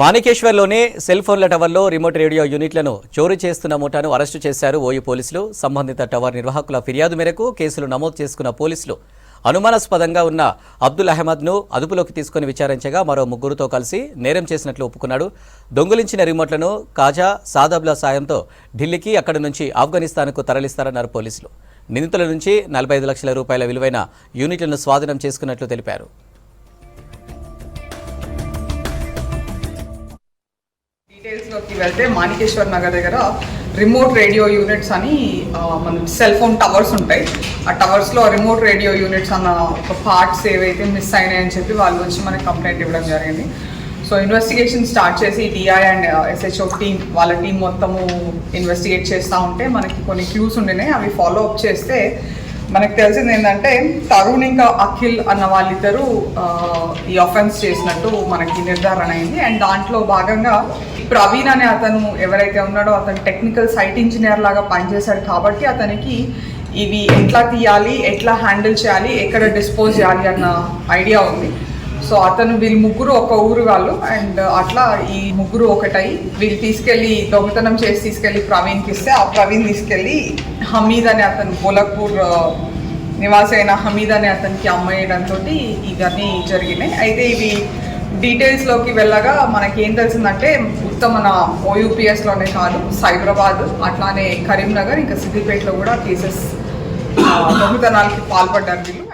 మాణికేశ్వర్లోని cell ఫోన్ల టవర్లో remote radio యూనిట్లను చోరీ చేస్తున్న ముఠాను అరెస్టు చేశారు ఓయూ పోలీసులు. సంబంధిత టవర్ నిర్వాహకుల ఫిర్యాదు మేరకు కేసులు నమోదు చేసుకున్న పోలీసులు అనుమానాస్పదంగా ఉన్న అబ్దుల్ అహ్మద్ను అదుపులోకి తీసుకుని విచారించగా మరో ముగ్గురుతో కలిసి నేరం చేసినట్లు ఒప్పుకున్నాడు. దొంగిలించిన రిమోట్లను కాజా సాదబ్ల సాయంతో ఢిల్లీకి అక్కడి నుంచి ఆఫ్ఘనిస్తాన్కు తరలిస్తారన్నారు పోలీసులు. నిందితుల నుంచి 45 లక్షల రూపాయల విలువైన యూనిట్లను స్వాధీనం చేసుకున్నట్లు తెలిపారు. డీటెయిల్స్లోకి వెళ్తే మాణికేశ్వర్ నగర్ దగ్గర రిమోట్ రేడియో యూనిట్స్ అని మన సెల్ ఫోన్ టవర్స్ ఉంటాయి. ఆ టవర్స్లో రిమోట్ రేడియో యూనిట్స్ అన్న ఒక పార్ట్స్ ఏవైతే మిస్ అయినాయని చెప్పి వాళ్ళు వచ్చి మనకి కంప్లైంట్ ఇవ్వడం జరిగింది. సో ఇన్వెస్టిగేషన్ స్టార్ట్ చేసి డిఐ అండ్ ఎస్హెచ్ఓ టీమ్ వాళ్ళ టీం మొత్తము ఇన్వెస్టిగేట్ చేస్తూ ఉంటే మనకి కొన్ని క్లూస్ ఉండినాయి. అవి ఫాలో అప్ చేస్తే మనకు తెలిసింది ఏంటంటే తరుణ్ ఇంకా అఖిల్ అన్న వాళ్ళిద్దరూ ఈ అఫెన్స్ చేసినట్టు మనకి నిర్ధారణ అయింది. అండ్ దాంట్లో భాగంగా ప్రవీణ్ అనే అతను ఎవరైతే ఉన్నాడో అతను టెక్నికల్ సైట్ ఇంజనీర్ లాగా పనిచేశాడు కాబట్టి అతనికి ఇవి ఎట్లా తీయాలి, ఎట్లా హ్యాండిల్ చేయాలి, ఎక్కడ డిస్పోజ్ చేయాలి అన్న ఐడియా ఉంది. సో వీళ్ళు ముగ్గురు ఒక ఊరు వాళ్ళు. అండ్ అట్లా ఈ ముగ్గురు ఒకటై వీళ్ళు తీసుకెళ్ళి దొంగతనం చేసి తీసుకెళ్ళి ప్రవీణ్కి ఇస్తే ఆ ప్రవీణ్ తీసుకెళ్ళి హమీద్ అనే అతను బోలక్పూర్ నివాసి అయిన హమీద్ అనే అతనికి అమ్మేయడంతో ఇవన్నీ జరిగినాయి. అయితే ఇవి డీటెయిల్స్లోకి వెళ్ళగా మనకి ఏం తెలిసిందంటే మన ఓయూపీఎస్లోనే కాదు, సైబరాబాద్ అట్లానే కరీంనగర్ ఇంకా సిద్దిపేటలో కూడా కేసెస్ దొంగతనాలకి పాల్పడ్డారు వీళ్ళు.